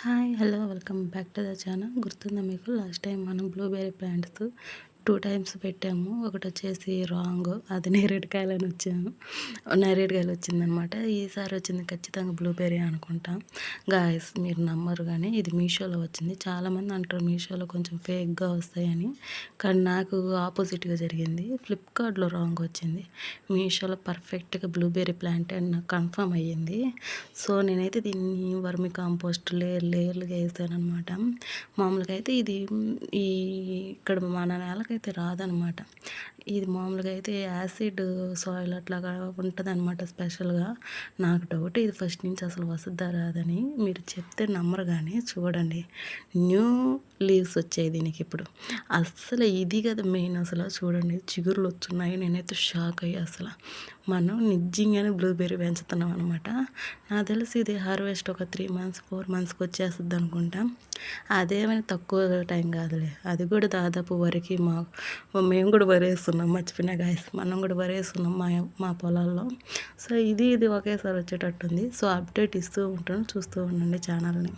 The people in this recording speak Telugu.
Hi hello welcome back to the channel. గుర్తుందా మీకు? లాస్ట్ టైం మనం బ్లూబెర్రీ ప్లాంట్స్ 2 టైమ్స్ పెట్టాము. ఒకటి వచ్చేసి రాంగ్, అది నేరేడుకాయలని వచ్చాము, నేరేడుకాయలు వచ్చిందనమాట. ఈసారి వచ్చింది ఖచ్చితంగా బ్లూబెర్రీ అనుకుంటా. గాయస్ మీరు నమ్మరు కానీ ఇది మీషోలో వచ్చింది. చాలామంది అంటారు మీషోలో కొంచెం ఫేక్గా వస్తాయని, కానీ నాకు ఆపోజిట్గా జరిగింది. ఫ్లిప్కార్ట్లో రాంగ్ వచ్చింది, మీషోలో పర్ఫెక్ట్గా బ్లూబెర్రీ ప్లాంట్ అని నాకు కన్ఫర్మ్ అయ్యింది. సో నేనైతే దీన్ని వర్మి కాంపోస్ట్ లేయర్లుగా వేసానమాట. మామూలుగా అయితే ఇది ఈ ఇక్కడ మన నేలకైతే రాదనమాట. ఇది మామూలుగా అయితే యాసిడ్ సాయిల్ అట్లాగా ఉంటుందన్నమాట స్పెషల్గా. నాకు డౌట్ ఇది ఫస్ట్ నుంచి అసలు వస్తుందా రాదని. మీరు చెప్తే నమ్మరు కానీ చూడండి, న్యూ లీవ్స్ వచ్చాయి దీనికి ఇప్పుడు. అస్సలు ఇది కదా మెయిన్, అసలు చూడండి చిగుర్లు వచ్చున్నాయి. నేనైతే షాక్ అయ్యి అసలు మనం నిజంగానే బ్లూబెర్రీ పెంచుతున్నాం అనమాట. నాకు తెలిసి ఇది హార్వెస్ట్ ఒక 3 మంత్స్ 4 మంత్స్కి వచ్చేస్తుంది అనుకుంటా. అదేమైనా తక్కువ టైం కాదులే, అది కూడా దాదాపు వరకు మేము కూడా వరేస్తున్నాం. మర్చిపోయినా గాయస్, మనం కూడా వరేస్తున్నాం మా పొలాల్లో. సో ఇది ఒకేసారి వచ్చేటట్టుంది. సో అప్డేట్ ఇస్తూ ఉంటాను, చూస్తూ ఉండండి ఛానల్ని.